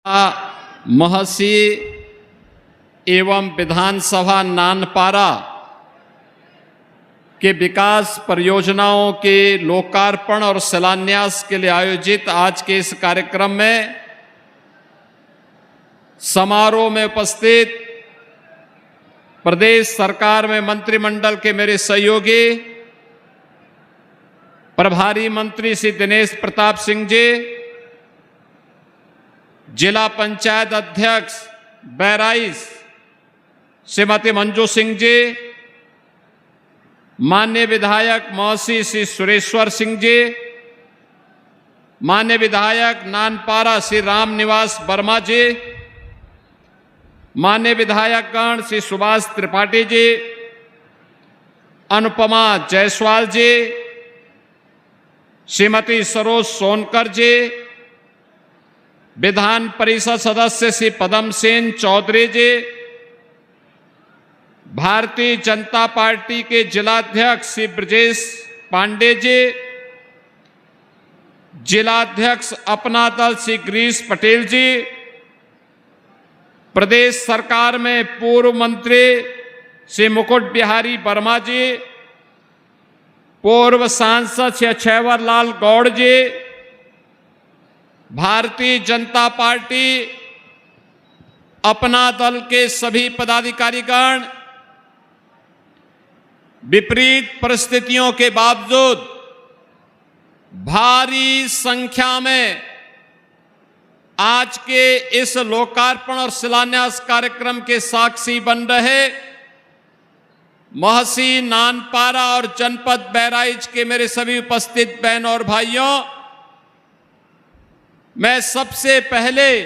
महसी एवं विधानसभा नानपारा के विकास परियोजनाओं के लोकार्पण और शिलान्यास के लिए आयोजित आज के इस कार्यक्रम में समारोह में उपस्थित प्रदेश सरकार में मंत्रिमंडल के मेरे सहयोगी प्रभारी मंत्री श्री दिनेश प्रताप सिंह जी, जिला पंचायत अध्यक्ष बहराइच श्रीमती मंजू सिंह जी, माननीय विधायक महसी श्री सुरेश्वर सिंह जी, माननीय विधायक नानपारा श्री राम निवास वर्मा जी, माननीय विधायकगण श्री सुभाष त्रिपाठी जी, अनुपमा जायसवाल जी, श्रीमती सरोज सोनकर जी, विधान परिषद सदस्य श्री पदम सेन चौधरी जी, भारतीय जनता पार्टी के जिलाध्यक्ष श्री ब्रजेश पांडे जी, जिलाध्यक्ष अपना दल श्री गिरीश पटेल जी, प्रदेश सरकार में पूर्व मंत्री श्री मुकुट बिहारी वर्मा जी, पूर्व सांसद श्री अक्षयवर लाल गौड़ जी, भारतीय जनता पार्टी अपना दल के सभी पदाधिकारीगण, विपरीत परिस्थितियों के बावजूद भारी संख्या में आज के इस लोकार्पण और शिलान्यास कार्यक्रम के साक्षी बन रहे महसी, नानपारा और जनपद बहराइच के मेरे सभी उपस्थित बहनों और भाइयों, मैं सबसे पहले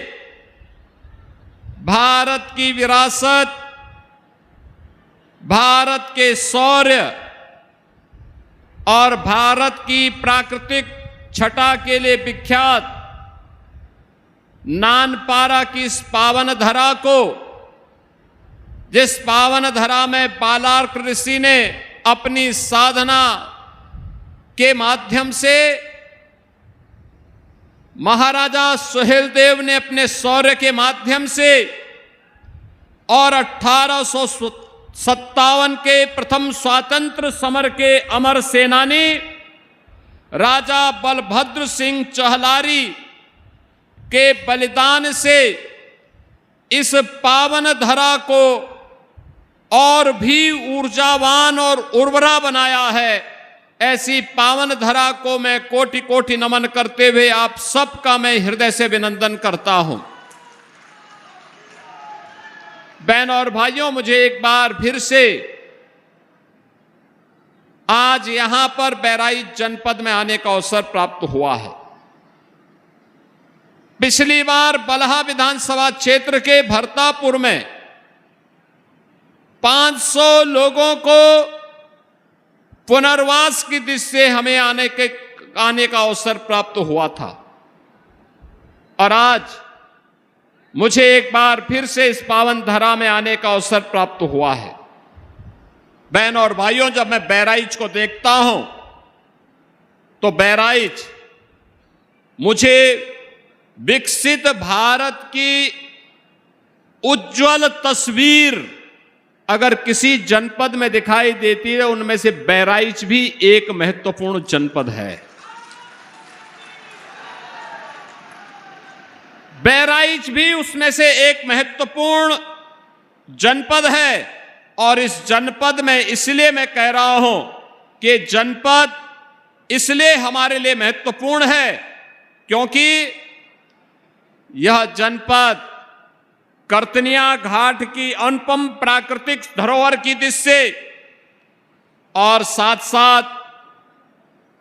भारत की विरासत, भारत के शौर्य और भारत की प्राकृतिक छटा के लिए विख्यात नानपारा की इस पावन धरा को, जिस पावन धरा में बालार्क ऋषि ने अपनी साधना के माध्यम से, महाराजा सुहेलदेव ने अपने शौर्य के माध्यम से और 1857 के प्रथम स्वातंत्र समर के अमर सेनानी राजा बलभद्र सिंह चहलारी के बलिदान से इस पावन धरा को और भी ऊर्जावान और उर्वरा बनाया है। ऐसी पावन धरा को मैं कोटि कोटि नमन करते हुए आप सबका मैं हृदय से अभिनंदन करता हूं। बहनों और भाइयों, मुझे एक बार फिर से आज यहां पर बहराइच जनपद में आने का अवसर प्राप्त हुआ है। पिछली बार बलहा विधानसभा क्षेत्र के भरतापुर में 500 लोगों को पुनर्वास की दृष्टि से हमें आने का अवसर प्राप्त हुआ था और आज मुझे एक बार फिर से इस पावन धरा में आने का अवसर प्राप्त हुआ है। बहनों और भाइयों, जब मैं बहराइच को देखता हूं तो बहराइच मुझे विकसित भारत की उज्जवल तस्वीर अगर किसी जनपद में दिखाई देती है, उनमें से बहराइच भी एक महत्वपूर्ण जनपद है। बहराइच भी उसमें से एक महत्वपूर्ण जनपद है और इस जनपद में इसलिए मैं कह रहा हूं कि जनपद इसलिए हमारे लिए महत्वपूर्ण है क्योंकि यह जनपद करतनिया घाट की अनुपम प्राकृतिक धरोहर की दृष्टि से और साथ साथ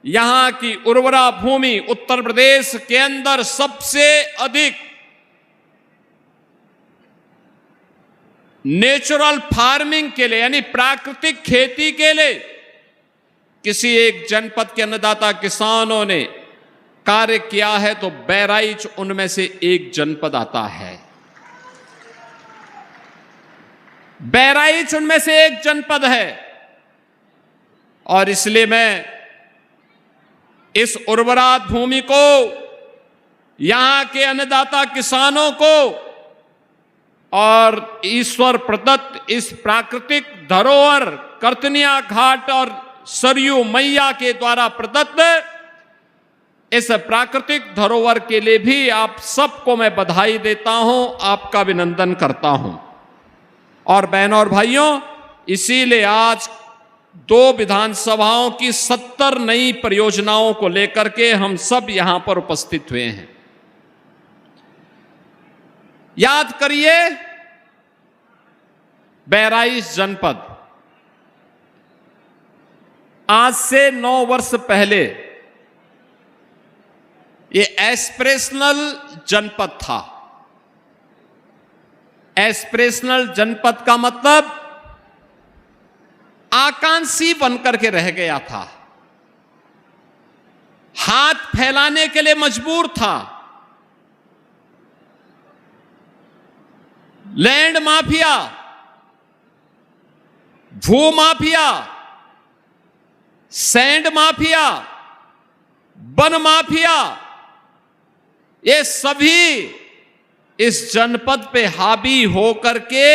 यहां की उर्वरा भूमि उत्तर प्रदेश के अंदर सबसे अधिक नेचुरल फार्मिंग के लिए यानी प्राकृतिक खेती के लिए किसी एक जनपद के अन्नदाता किसानों ने कार्य किया है तो बहराइच उनमें से एक जनपद आता है। बहराइच उनमें से एक जनपद है और इसलिए मैं इस उर्वरा भूमि को यहां के अन्नदाता किसानों को और ईश्वर प्रदत्त इस प्राकृतिक धरोहर कर्तनिया घाट और सरयू मैया के द्वारा प्रदत्त इस प्राकृतिक धरोहर के लिए भी आप सबको मैं बधाई देता हूं, आपका अभिनंदन करता हूं। और बहनों और भाइयों, इसीलिए आज 2 विधानसभाओं की 70 नई परियोजनाओं को लेकर के हम सब यहां पर उपस्थित हुए हैं। याद करिए, बहराइच जनपद आज से 9 वर्ष पहले ये एस्पिरेशनल जनपद था। एस्पिरेशनल जनपद का मतलब आकांक्षी बनकर के रह गया था, हाथ फैलाने के लिए मजबूर था। लैंड माफिया, भू mafia, sand mafia, one mafia, ये सभी इस जनपद पे हावी होकर के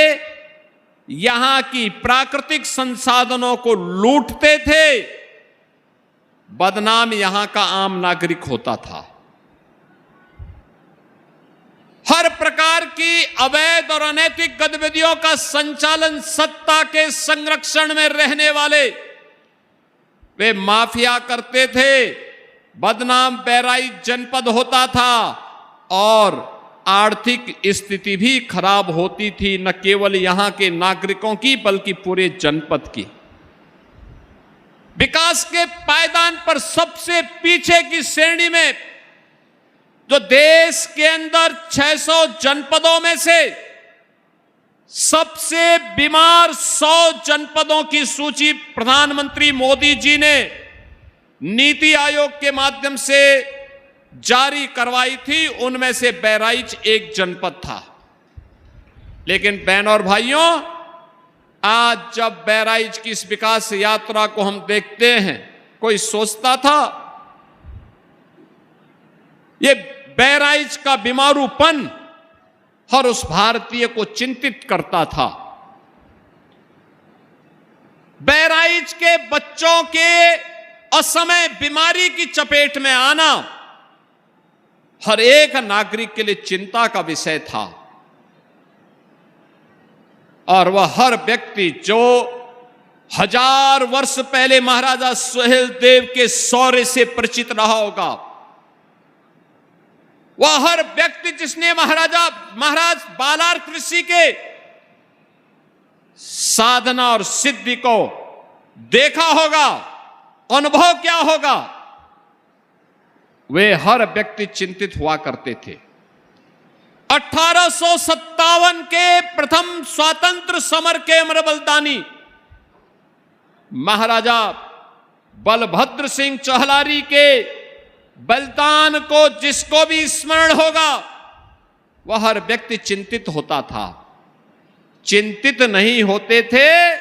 यहां की प्राकृतिक संसाधनों को लूटते थे। बदनाम यहां का आम नागरिक होता था। हर प्रकार की अवैध और अनैतिक गतिविधियों का संचालन सत्ता के संरक्षण में रहने वाले वे माफिया करते थे। बदनाम बहराइच जनपद होता था और आर्थिक स्थिति भी खराब होती थी, न केवल यहां के नागरिकों की बल्कि पूरे जनपद की। विकास के पायदान पर सबसे पीछे की श्रेणी में जो देश के अंदर 600 जनपदों में से सबसे बीमार 100 जनपदों की सूची प्रधानमंत्री मोदी जी ने नीति आयोग के माध्यम से जारी करवाई थी, उनमें से बहराइच एक जनपद था। लेकिन बहनों और भाइयों, आज जब बहराइच की इस विकास यात्रा को हम देखते हैं, कोई सोचता था ये बहराइच का बीमारूपन हर उस भारतीय को चिंतित करता था। बहराइच के बच्चों के असमय बीमारी की चपेट में आना हर एक नागरिक के लिए चिंता का विषय था। और वह हर व्यक्ति जो 1000 वर्ष पहले महाराजा सुहेलदेव के शौर्य से परिचित रहा होगा, वह हर व्यक्ति जिसने महाराज बालार्क ऋषि के साधना और सिद्धि को देखा होगा, अनुभव क्या होगा, वे हर व्यक्ति चिंतित हुआ करते थे। 1857 के प्रथम स्वातंत्र समर के अमर बलिदानी महाराजा बलभद्र सिंह चौहलारी के बलिदान को जिसको भी स्मरण होगा, वह हर व्यक्ति चिंतित होता था। चिंतित नहीं होते थे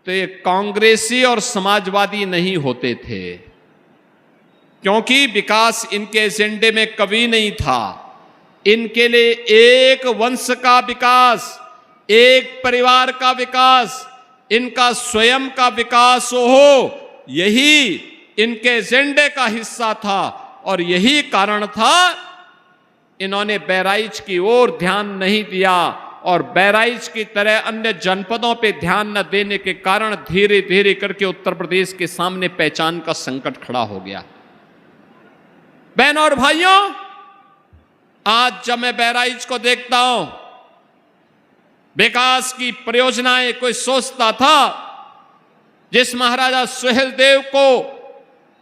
तो ये कांग्रेसी और समाजवादी नहीं होते थे, क्योंकि विकास इनके एजेंडे में कभी नहीं था। इनके लिए एक वंश का विकास, एक परिवार का विकास, इनका स्वयं का विकास हो, यही इनके एजेंडे का हिस्सा था। और यही कारण था इन्होंने बहराइच की ओर ध्यान नहीं दिया, और बहराइच की तरह अन्य जनपदों पे ध्यान न देने के कारण धीरे धीरे करके उत्तर प्रदेश के सामने पहचान का संकट खड़ा हो गया। बहनों और भाइयों, आज जब मैं बहराइच को देखता हूं, विकास की परियोजनाएं कोई सोचता था जिस महाराजा सुहेलदेव को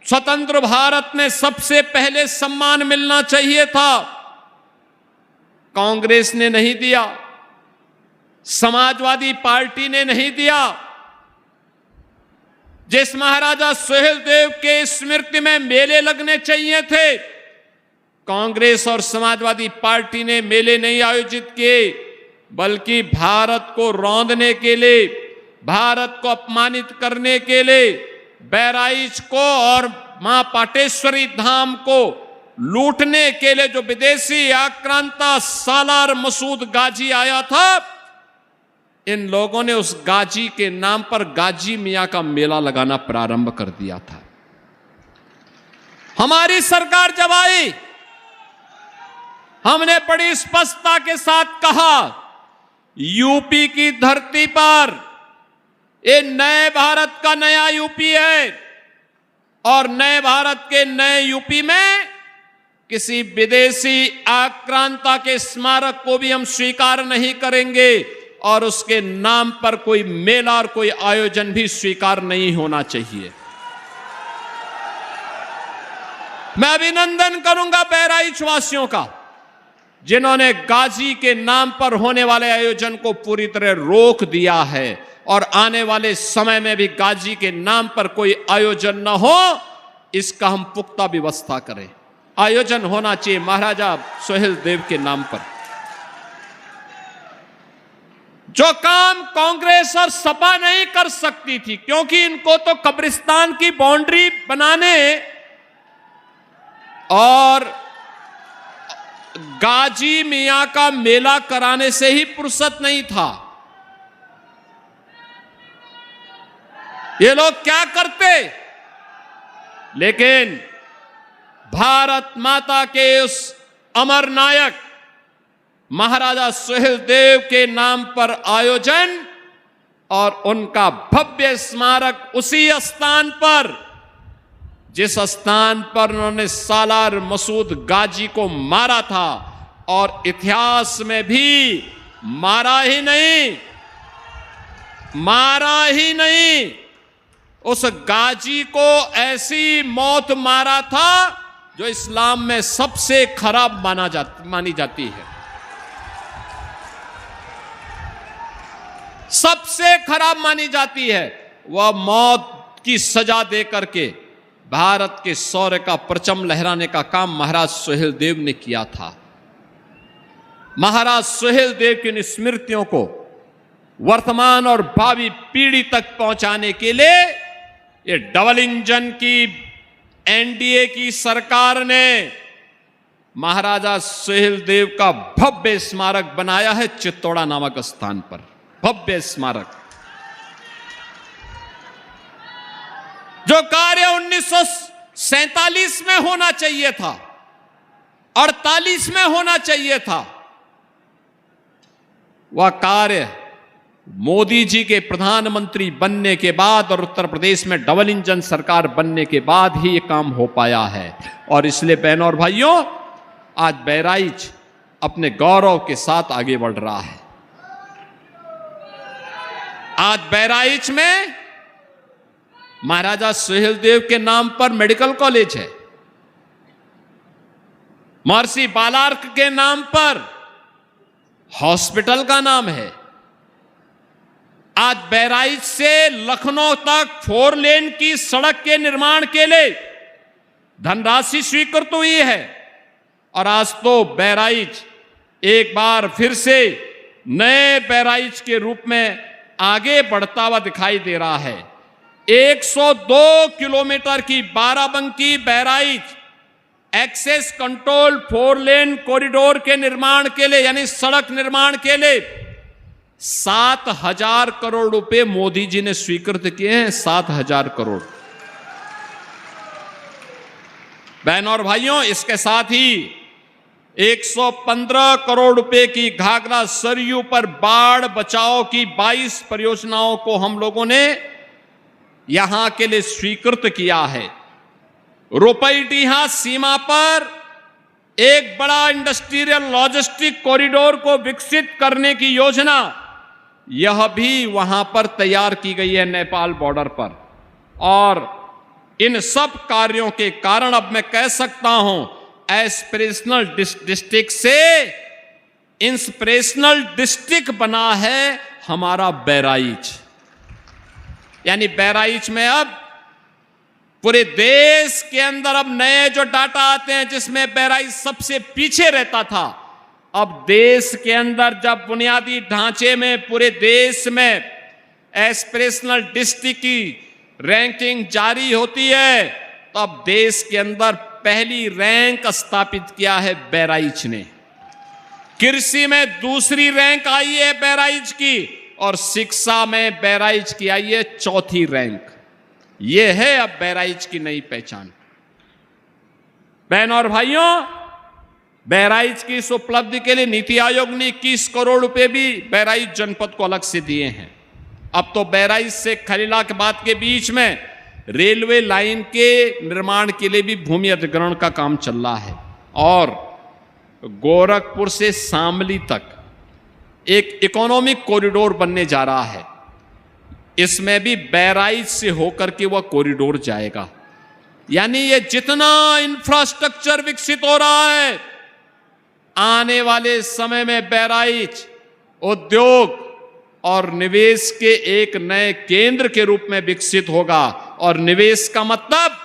स्वतंत्र भारत में सबसे पहले सम्मान मिलना चाहिए था, कांग्रेस ने नहीं दिया, समाजवादी पार्टी ने नहीं दिया। जिस महाराजा सुहेलदेव के स्मृति में मेले लगने चाहिए थे, कांग्रेस और समाजवादी पार्टी ने मेले नहीं आयोजित किए, बल्कि भारत को रौंदने के लिए, भारत को अपमानित करने के लिए बहराइच को और मां पाटेश्वरी धाम को लूटने के लिए जो विदेशी आक्रांता सालार मसूद गाजी आया था, इन लोगों ने उस गाजी के नाम पर गाजी मियां का मेला लगाना प्रारंभ कर दिया था। हमारी सरकार जब आई, हमने बड़ी स्पष्टता के साथ कहा, यूपी की धरती पर ये नए भारत का नया यूपी है और नए भारत के नए यूपी में किसी विदेशी आक्रांता के स्मारक को भी हम स्वीकार नहीं करेंगे और उसके नाम पर कोई मेला और कोई आयोजन भी स्वीकार नहीं होना चाहिए। मैं अभिनंदन करूंगा बहराइच वासियों का, जिन्होंने गाजी के नाम पर होने वाले आयोजन को पूरी तरह रोक दिया है और आने वाले समय में भी गाजी के नाम पर कोई आयोजन न हो, इसका हम पुख्ता व्यवस्था करें। आयोजन होना चाहिए महाराजा सुहेलदेव के नाम पर। जो काम कांग्रेस और सपा नहीं कर सकती थी, क्योंकि इनको तो कब्रिस्तान की बाउंड्री बनाने और गाजी मियां का मेला कराने से ही फुर्सत नहीं था। ये लोग क्या करते, लेकिन भारत माता के उस अमर नायक महाराजा सुहेलदेव के नाम पर आयोजन और उनका भव्य स्मारक उसी स्थान पर, जिस स्थान पर उन्होंने सालार मसूद गाजी को मारा था और इतिहास में भी मारा ही नहीं, उस गाजी को ऐसी मौत मारा था जो इस्लाम में सबसे खराब मानी जाती है। सबसे खराब मानी जाती है। वह मौत की सजा दे करके भारत के शौर्य का परचम लहराने का काम महाराज सुहेलदेव ने किया था। महाराज सुहेलदेव की स्मृतियों को वर्तमान और भावी पीढ़ी तक पहुंचाने के लिए ये डबल इंजन की एनडीए की सरकार ने महाराजा सुहेलदेव का भव्य स्मारक बनाया है चित्तौड़ा नामक स्थान पर। भव्य स्मारक, जो कार्य 1947 में होना चाहिए था, 48 में होना चाहिए था, वह कार्य मोदी जी के प्रधानमंत्री बनने के बाद और उत्तर प्रदेश में डबल इंजन सरकार बनने के बाद ही यह काम हो पाया है। और इसलिए बहनों और भाइयों, आज बहराइच अपने गौरव के साथ आगे बढ़ रहा है। आज बहराइच में महाराजा सुहेलदेव के नाम पर मेडिकल कॉलेज है, महर्षि बालार्क के नाम पर हॉस्पिटल का नाम है। आज बहराइच से लखनऊ तक 4 लेन की सड़क के निर्माण के लिए धनराशि स्वीकृत हुई है और आज तो बहराइच एक बार फिर से नए बहराइच के रूप में आगे बढ़ता हुआ दिखाई दे रहा है। 102 किलोमीटर की बाराबंकी बहराइच एक्सेस कंट्रोल 4 लेन कॉरिडोर के निर्माण के लिए, यानी सड़क निर्माण के लिए 7,000 करोड़ रुपए मोदी जी ने स्वीकृत किए हैं। 7,000 करोड़। बहनों और भाइयों, इसके साथ ही 115 करोड़ रुपए की घाघरा सरयू पर बाढ़ बचाव की 22 परियोजनाओं को हम लोगों ने यहां के लिए स्वीकृत किया है। रुपईडीहा सीमा पर एक बड़ा इंडस्ट्रियल लॉजिस्टिक कॉरिडोर को विकसित करने की योजना, यह भी वहां पर तैयार की गई है नेपाल बॉर्डर पर। और इन सब कार्यों के कारण अब मैं कह सकता हूं, एस्पिरेशनल डिस्ट्रिक्ट से इंस्पिरेशनल डिस्ट्रिक्ट बना है हमारा बहराइच। यानी बहराइच में अब पूरे देश के अंदर अब नए जो डाटा आते हैं, जिसमें बहराइच सबसे पीछे रहता था, अब देश के अंदर जब बुनियादी ढांचे में पूरे देश में एस्पिरेशनल डिस्ट्रिक्ट की रैंकिंग जारी होती है, तब देश के अंदर पहली रैंक स्थापित किया है बहराइच ने। कृषि में दूसरी रैंक आई है बहराइच की, और शिक्षा में बहराइच की आई है चौथी रैंक। यह है अब बहराइच की नई पहचान। बहनों और भाइयों, बहराइच की इस उपलब्धि के लिए नीति आयोग ने 21 करोड़ रुपए भी बहराइच जनपद को अलग से दिए हैं। अब तो बहराइच से खलीला के बाद के बीच में रेलवे लाइन के निर्माण के लिए भी भूमि अधिग्रहण का काम चल रहा है, और गोरखपुर से शामली तक एक इकोनॉमिक कॉरिडोर बनने जा रहा है। इसमें भी बहराइच से होकर के वह कॉरिडोर जाएगा। यानी ये जितना इंफ्रास्ट्रक्चर विकसित हो रहा है, आने वाले समय में बहराइच उद्योग और निवेश के एक नए केंद्र के रूप में विकसित होगा। और निवेश का मतलब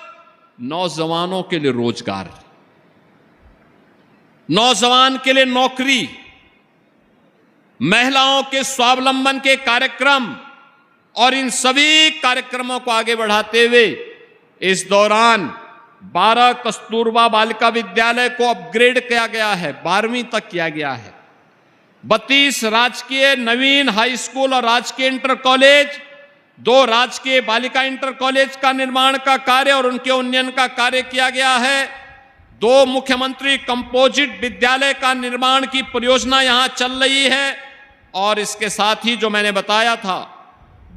नौजवानों के लिए रोजगार, नौजवान के लिए नौकरी, महिलाओं के स्वावलंबन के कार्यक्रम, और इन सभी कार्यक्रमों को आगे बढ़ाते हुए इस दौरान 12 कस्तूरबा बालिका विद्यालय को अपग्रेड किया गया है, 12वीं तक किया गया है। 32 राजकीय नवीन हाई स्कूल और राजकीय इंटर कॉलेज, 2 राजकीय बालिका इंटर कॉलेज का निर्माण का कार्य और उनके उन्नयन का कार्य किया गया है। 2 मुख्यमंत्री कंपोजिट विद्यालय का निर्माण की परियोजना यहां चल रही है। और इसके साथ ही जो मैंने बताया था,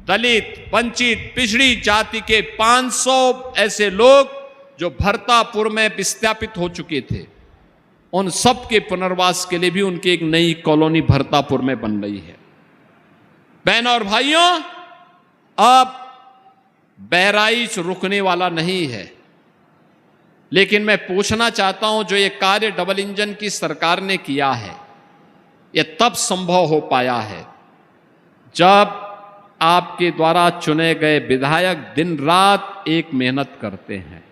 दलित, वंचित, पिछड़ी जाति के 500 ऐसे लोग जो भरतापुर में विस्थापित हो चुके थे, उन सब के पुनर्वास के लिए भी उनकी एक नई कॉलोनी भरतापुर में बन रही है। बहनों और भाइयों, अब बहराइच रुकने वाला नहीं है। लेकिन मैं पूछना चाहता हूं, जो ये कार्य डबल इंजन की सरकार ने किया है, यह तब संभव हो पाया है जब आपके द्वारा चुने गए विधायक दिन रात एक मेहनत करते हैं।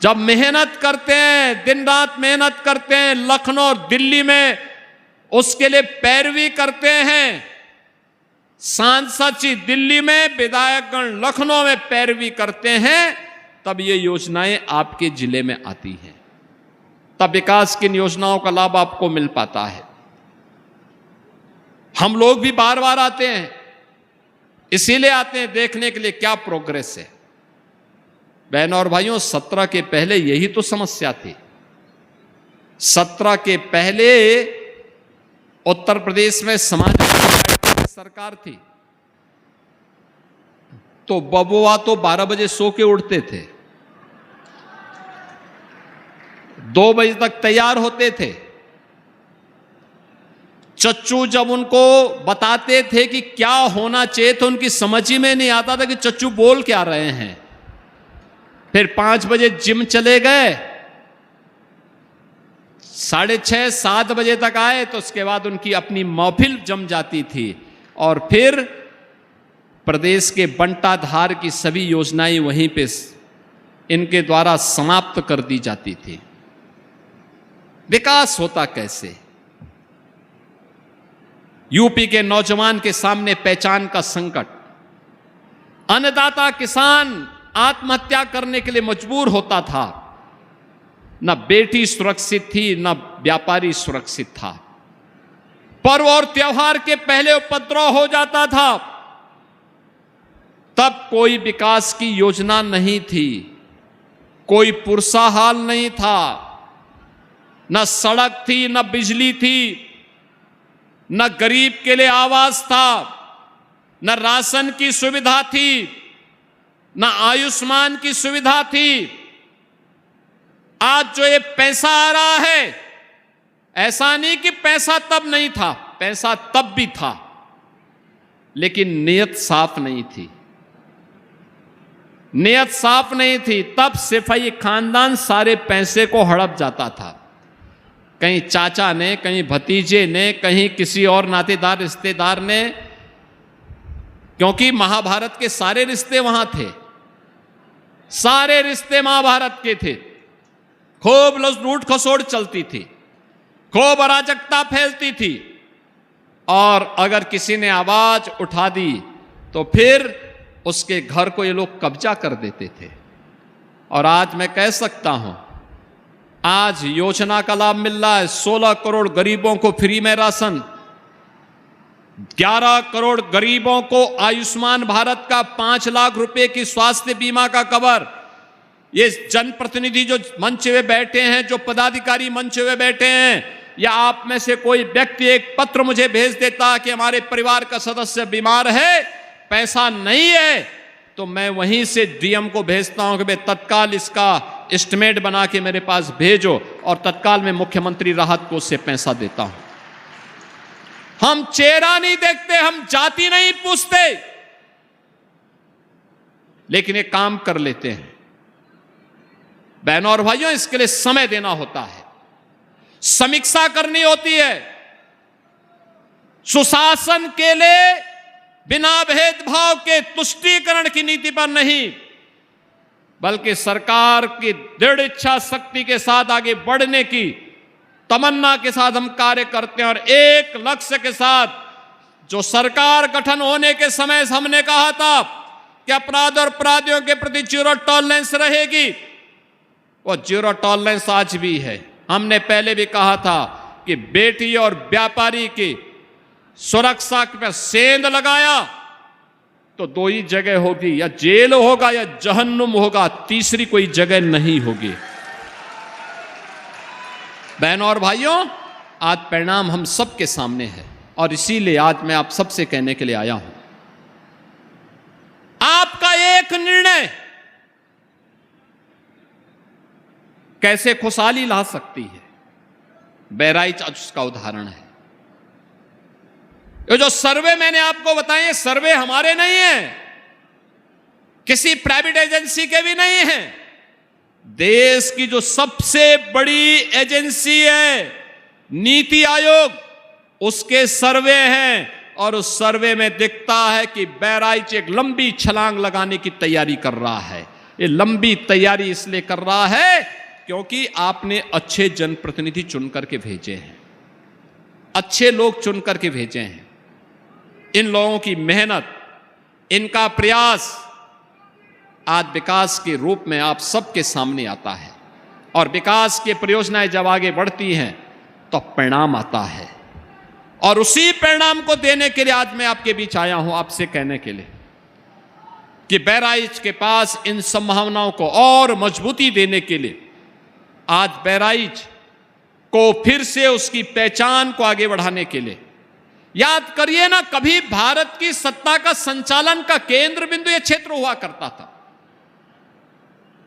जब मेहनत करते हैं, दिन रात मेहनत करते हैं, लखनऊ और दिल्ली में उसके लिए पैरवी करते हैं, सांसद दिल्ली में, विधायकगण लखनऊ में पैरवी करते हैं, तब ये योजनाएं आपके जिले में आती हैं, तब विकास की योजनाओं का लाभ आपको मिल पाता है। हम लोग भी बार बार आते हैं, इसीलिए आते हैं देखने के लिए क्या प्रोग्रेस है। बहनों और भाइयों, 17 के पहले यही तो समस्या थी। 17 के पहले उत्तर प्रदेश में समाजवादी पार्टी की सरकार थी, तो बबुआ तो 12 बजे सो के उठते थे, 2 बजे तक तैयार होते थे। चच्चू जब उनको बताते थे कि क्या होना चाहिए, तो उनकी समझ ही में नहीं आता था कि चच्चू बोल क्या रहे हैं। फिर 5 बजे जिम चले गए, 6:30 7 बजे तक आए, तो उसके बाद उनकी अपनी महफिल जम जाती थी, और फिर प्रदेश के बंटाधार की सभी योजनाएं वहीं पे इनके द्वारा समाप्त कर दी जाती थी। विकास होता कैसे? यूपी के नौजवान के सामने पहचान का संकट, अन्नदाता किसान आत्महत्या करने के लिए मजबूर होता था। न बेटी सुरक्षित थी, न व्यापारी सुरक्षित था। पर्व और त्योहार के पहले उपद्रव हो जाता था, तब कोई विकास की योजना नहीं थी, कोई पुरसाहाल नहीं था, न सड़क थी, न बिजली थी, न गरीब के लिए आवास था, न राशन की सुविधा थी, न आयुष्मान की सुविधा थी। आज जो ये पैसा आ रहा है, ऐसा नहीं कि पैसा तब नहीं था, पैसा तब भी था, लेकिन नियत साफ नहीं थी। नियत साफ नहीं थी, तब सिपाही खानदान सारे पैसे को हड़प जाता था। कहीं चाचा ने, कहीं भतीजे ने, कहीं किसी और नातेदार रिश्तेदार ने, क्योंकि महाभारत के सारे रिश्ते वहां थे, सारे रिश्ते महाभारत के थे। खूब लूट खसोट चलती थी, खूब अराजकता फैलती थी, और अगर किसी ने आवाज उठा दी तो फिर उसके घर को ये लोग कब्जा कर देते थे। और आज मैं कह सकता हूं, आज योजना का लाभ मिल रहा है 16 करोड़ गरीबों को फ्री में राशन, 11 करोड़ गरीबों को आयुष्मान भारत का 5 लाख रुपए की स्वास्थ्य बीमा का कवर। ये जनप्रतिनिधि जो मंच पे बैठे हैं, जो पदाधिकारी मंच पे बैठे हैं, या आप में से कोई व्यक्ति एक पत्र मुझे भेज देता कि हमारे परिवार का सदस्य बीमार है, पैसा नहीं है, तो मैं वहीं से डीएम को भेजता हूं कि भाई तत्काल इसका एस्टिमेट बना के मेरे पास भेजो, और तत्काल मैं मुख्यमंत्री राहत कोष से पैसा देता हूं। हम चेहरा नहीं देखते, हम जाति नहीं पूछते, लेकिन ये काम कर लेते हैं। बहनों और भाइयों, इसके लिए समय देना होता है, समीक्षा करनी होती है। सुशासन के लिए बिना भेदभाव के तुष्टीकरण की नीति पर नहीं, बल्कि सरकार की दृढ़ इच्छा शक्ति के साथ आगे बढ़ने की तमन्ना के साथ हम कार्य करते हैं, और एक लक्ष्य के साथ। जो सरकार गठन होने के समय हमने कहा था कि अपराध और अपराधियों के प्रति जीरो टॉलरेंस रहेगी, वो जीरो टॉलरेंस आज भी है। हमने पहले भी कहा था कि बेटी और व्यापारी की सुरक्षा पे सेंध लगाया तो 2 ही जगह होगी, या जेल होगा या जहन्नुम होगा, तीसरी कोई जगह नहीं होगी। बहनों और भाइयों, आज परिणाम हम सबके सामने है, और इसीलिए आज मैं आप सबसे कहने के लिए आया हूं, आपका एक निर्णय कैसे खुशहाली ला सकती है। बहराइच आज उसका उदाहरण है। ये जो सर्वे मैंने आपको बताए, सर्वे हमारे नहीं है, किसी प्राइवेट एजेंसी के भी नहीं है, देश की जो सबसे बड़ी एजेंसी है नीति आयोग, उसके सर्वे हैं, और उस सर्वे में दिखता है कि बहराइच एक लंबी छलांग लगाने की तैयारी कर रहा है। ये लंबी तैयारी इसलिए कर रहा है क्योंकि आपने अच्छे जनप्रतिनिधि चुन करके भेजे हैं, अच्छे लोग चुन करके भेजे हैं। इन लोगों की मेहनत, इनका प्रयास आज विकास के रूप में आप सबके सामने आता है, और विकास की परियोजनाएं जब आगे बढ़ती हैं तो परिणाम आता है, और उसी परिणाम को देने के लिए आज मैं आपके बीच आया हूं, आपसे कहने के लिए कि बहराइच के पास इन संभावनाओं को और मजबूती देने के लिए आज बहराइच को फिर से उसकी पहचान को आगे बढ़ाने के लिए, याद करिए ना, कभी भारत की सत्ता का संचालन का केंद्र बिंदु यह क्षेत्र हुआ करता था।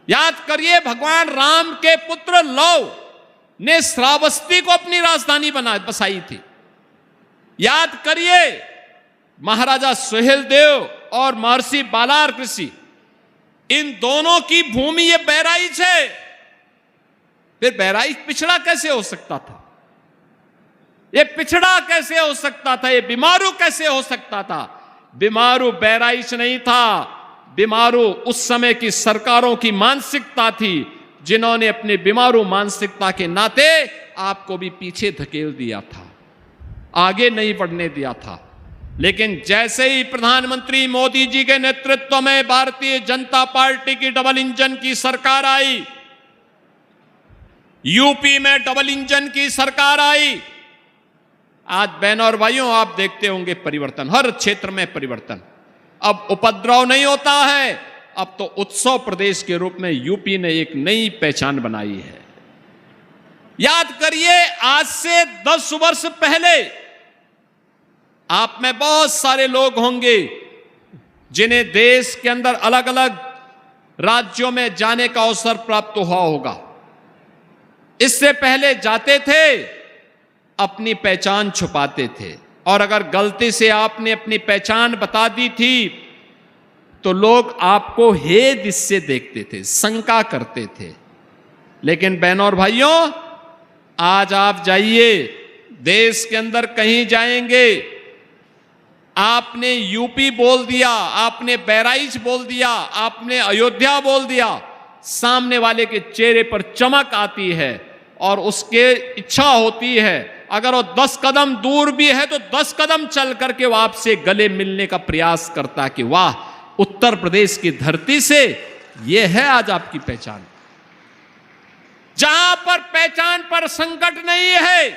याद करिए, भगवान राम के पुत्र लव ने श्रावस्ती को अपनी राजधानी बसाई थी। याद करिए, महाराजा सुहेलदेव और महर्षि बालार ऋषि, इन दोनों की भूमि ये बहराइच है। फिर बहराइच पिछड़ा कैसे हो सकता था? ये पिछड़ा कैसे हो सकता था? ये बीमारू कैसे हो सकता था? बीमारू बहराइच नहीं था, बीमारू उस समय की सरकारों की मानसिकता थी, जिन्होंने अपने बीमारू मानसिकता के नाते आपको भी पीछे धकेल दिया था, आगे नहीं बढ़ने दिया था। लेकिन जैसे ही प्रधानमंत्री मोदी जी के नेतृत्व में भारतीय जनता पार्टी की डबल इंजन की सरकार आई, यूपी में डबल इंजन की सरकार आई, आज बहनों और भाइयों आप देखते होंगे परिवर्तन, हर क्षेत्र में परिवर्तन। अब उपद्रव नहीं होता है, अब तो उत्सव प्रदेश के रूप में यूपी ने एक नई पहचान बनाई है। याद करिए, आज से 10 वर्ष पहले आप में बहुत सारे लोग होंगे जिन्हें देश के अंदर अलग अलग राज्यों में जाने का अवसर प्राप्त हुआ होगा। इससे पहले जाते थे, अपनी पहचान छुपाते थे, और अगर गलती से आपने अपनी पहचान बता दी थी तो लोग आपको हेद इससे देखते थे, शंका करते थे। लेकिन बहनों और भाइयों, आज आप जाइए, देश के अंदर कहीं जाएंगे, आपने यूपी बोल दिया, आपने बहराइच बोल दिया, आपने अयोध्या बोल दिया, सामने वाले के चेहरे पर चमक आती है, और उसके इच्छा होती है, अगर वो 10 कदम दूर भी है तो 10 कदम चल करके वो आपसे गले मिलने का प्रयास करता है कि वाह, उत्तर प्रदेश की धरती से यह है आज आपकी पहचान। जहां पर पहचान पर संकट नहीं है,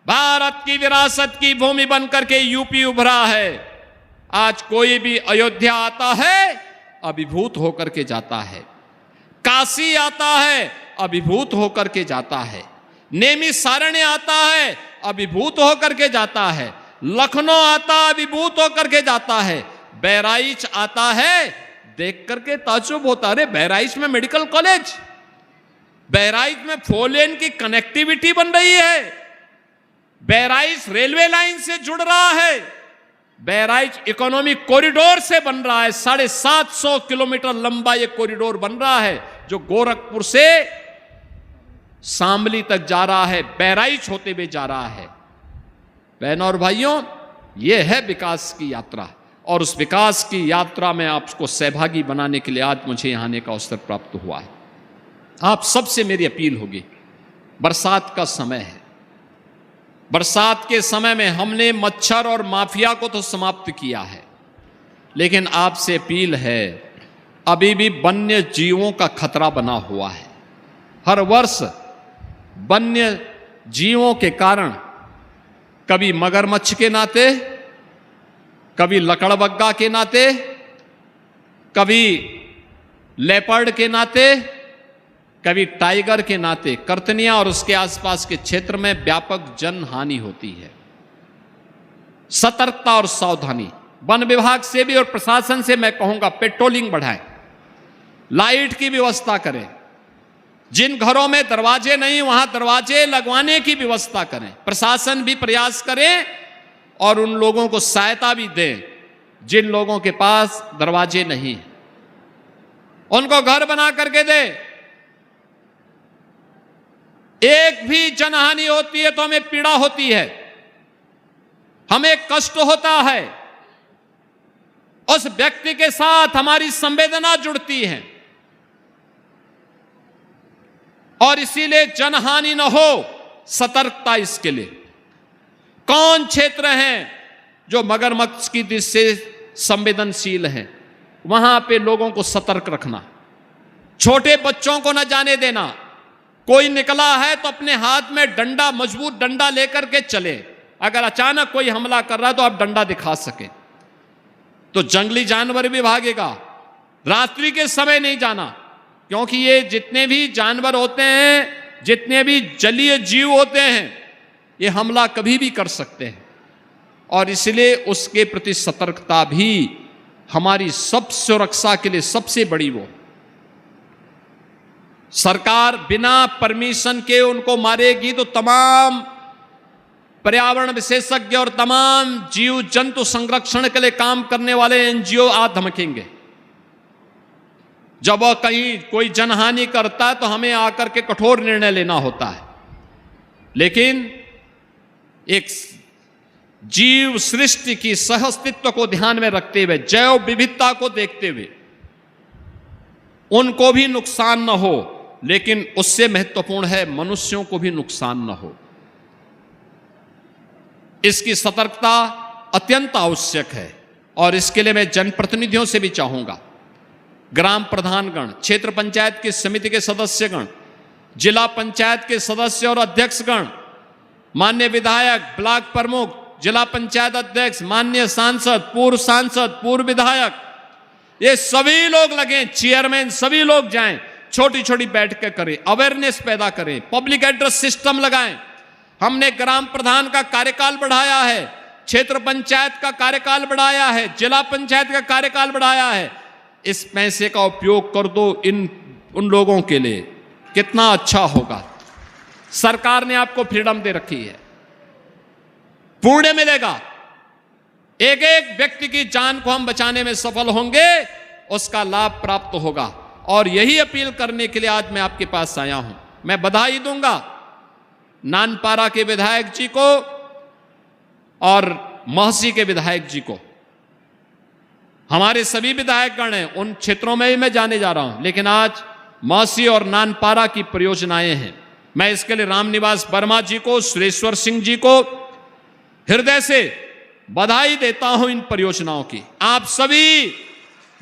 भारत की विरासत की भूमि बनकर के यूपी उभरा है। आज कोई भी अयोध्या आता है अभिभूत होकर के जाता है, काशी आता है अभिभूत होकर के जाता है, नैमिषारण्य आता है अभिभूत होकर के जाता है, लखनऊ आता अभिभूत होकर के जाता है, बहराइच आता है देख करके ताज्जुब होता, अरे बहराइच में मेडिकल कॉलेज, बहराइच में 4 लेन की कनेक्टिविटी बन रही है, बहराइच रेलवे लाइन से जुड़ रहा है, बहराइच इकोनॉमिक कॉरिडोर से बन रहा है, 750 किलोमीटर लंबा यह कॉरिडोर बन रहा है जो गोरखपुर से शामली तक जा रहा है, बहराइच होते हुए जा रहा है। बहनों और भाइयों, यह है विकास की यात्रा, और उस विकास की यात्रा में आपको सहभागी बनाने के लिए आज मुझे यहां आने का अवसर प्राप्त हुआ है। आप सबसे मेरी अपील होगी, बरसात का समय है, बरसात के समय में हमने मच्छर और माफिया को तो समाप्त किया है, लेकिन आपसे अपील है, अभी भी वन्य जीवों का खतरा बना हुआ है। हर वर्ष वन्य जीवों के कारण कभी मगरमच्छ के नाते, कभी लकड़बग्गा के नाते, कभी लेपर्ड के नाते, कभी टाइगर के नाते कर्तनिया और उसके आसपास के क्षेत्र में व्यापक जन हानि होती है। सतर्कता और सावधानी, वन विभाग से भी और प्रशासन से मैं कहूंगा, पेट्रोलिंग बढ़ाएं, लाइट की व्यवस्था करें, जिन घरों में दरवाजे नहीं वहां दरवाजे लगवाने की व्यवस्था करें, प्रशासन भी प्रयास करें और उन लोगों को सहायता भी दें जिन लोगों के पास दरवाजे नहीं, उनको घर बना करके दें। एक भी जनहानि होती है तो हमें पीड़ा होती है, हमें कष्ट होता है, उस व्यक्ति के साथ हमारी संवेदना जुड़ती है, और इसीलिए जनहानि न हो, सतर्कता इसके लिए। कौन क्षेत्र हैं जो मगरमच्छ की दृष्टि से संवेदनशील हैं, वहां पे लोगों को सतर्क रखना, छोटे बच्चों को न जाने देना। कोई निकला है तो अपने हाथ में डंडा, मजबूत डंडा लेकर के चले, अगर अचानक कोई हमला कर रहा है तो आप डंडा दिखा सके। तो जंगली जानवर भी भागेगा, रात्रि के समय नहीं जाना, क्योंकि ये जितने भी जानवर होते हैं, जितने भी जलीय जीव होते हैं, ये हमला कभी भी कर सकते हैं, और इसलिए उसके प्रति सतर्कता भी हमारी सब सुरक्षा के लिए सबसे बड़ी वो। सरकार बिना परमिशन के उनको मारेगी तो तमाम पर्यावरण विशेषज्ञ और तमाम जीव जंतु संरक्षण के लिए काम करने वाले एनजीओ आज धमकेंगे। जब वह कहीं कोई जनहानि करता है तो हमें आकर के कठोर निर्णय लेना होता है, लेकिन एक जीव सृष्टि की सहअस्तित्व को ध्यान में रखते हुए, जैव विविधता को देखते हुए, उनको भी नुकसान न हो, लेकिन उससे महत्वपूर्ण है मनुष्यों को भी नुकसान न हो। इसकी सतर्कता अत्यंत आवश्यक है, और इसके लिए मैं जनप्रतिनिधियों से भी चाहूंगा, ग्राम प्रधानगण, क्षेत्र पंचायत की समिति के सदस्यगण, जिला पंचायत के सदस्य और अध्यक्षगण, माननीय विधायक, ब्लॉक प्रमुख, जिला पंचायत अध्यक्ष, माननीय सांसद, पूर्व विधायक, ये सभी लोग लगे, चेयरमैन, सभी लोग जाएं, छोटी छोटी बैठकें करें, अवेयरनेस पैदा करें, पब्लिक एड्रेस सिस्टम लगाएं। हमने ग्राम प्रधान का कार्यकाल बढ़ाया है, क्षेत्र पंचायत का कार्यकाल बढ़ाया है, जिला पंचायत का कार्यकाल बढ़ाया है। इस पैसे का उपयोग कर दो उन लोगों के लिए, कितना अच्छा होगा। सरकार ने आपको फ्रीडम दे रखी है, पुण्य मिलेगा। एक एक व्यक्ति की जान को हम बचाने में सफल होंगे, उसका लाभ प्राप्त होगा, और यही अपील करने के लिए आज मैं आपके पास आया हूं। मैं बधाई दूंगा नानपारा के विधायक जी को और महसी के विधायक जी को। हमारे सभी विधायकगण हैं, उन क्षेत्रों में भी मैं जाने जा रहा हूं, लेकिन आज महसी और नानपारा की परियोजनाएं हैं। मैं इसके लिए रामनिवास वर्मा जी को, सुरेश्वर सिंह जी को हृदय से बधाई देता हूं इन परियोजनाओं की। आप सभी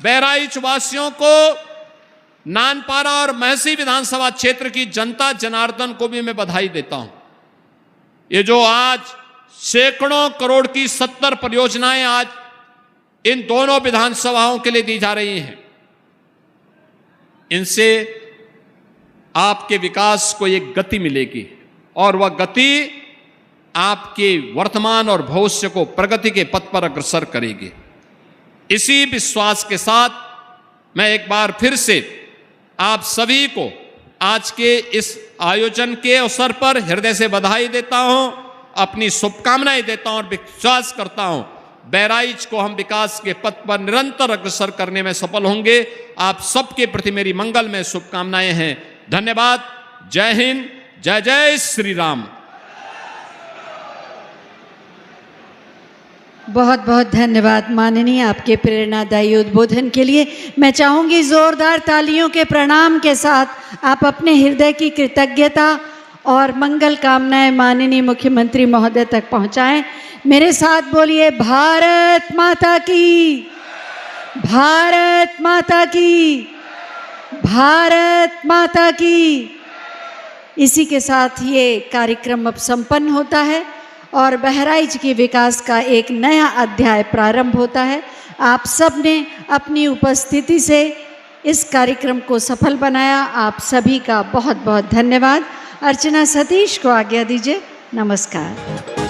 बहराइच वासियों को नानपारा और महसी विधानसभा क्षेत्र की जनता जनार्दन को भी मैं बधाई देता हूं। ये जो आज सैकड़ों करोड़ की 70 परियोजनाएं आज इन दोनों विधानसभाओं के लिए दी जा रही हैं, इनसे आपके विकास को एक गति मिलेगी और वह गति आपके वर्तमान और भविष्य को प्रगति के पथ पर अग्रसर करेगी। इसी विश्वास के साथ मैं एक बार फिर से आप सभी को आज के इस आयोजन के अवसर पर हृदय से बधाई देता हूं, अपनी शुभकामनाएं देता हूं और विश्वास करता हूं बहराइच को हम विकास के पथ पर निरंतर अग्रसर करने में सफल होंगे। आप सबके प्रति मेरी मंगल में शुभकामनाएं हैं। धन्यवाद। जय हिंद, जय जय श्री राम। बहुत बहुत धन्यवाद माननीय, आपके प्रेरणादायी उद्बोधन के लिए। मैं चाहूंगी जोरदार तालियों के प्रणाम के साथ आप अपने हृदय की कृतज्ञता और मंगल कामनाएं माननीय मुख्यमंत्री महोदय तक पहुंचाएं। मेरे साथ बोलिए, भारत माता की, भारत माता की, भारत माता की। इसी के साथ ये कार्यक्रम अब संपन्न होता है और बहराइच के विकास का एक नया अध्याय प्रारंभ होता है। आप सब ने अपनी उपस्थिति से इस कार्यक्रम को सफल बनाया। आप सभी का बहुत बहुत धन्यवाद। अर्चना सतीश को आज्ञा दीजिए। नमस्कार।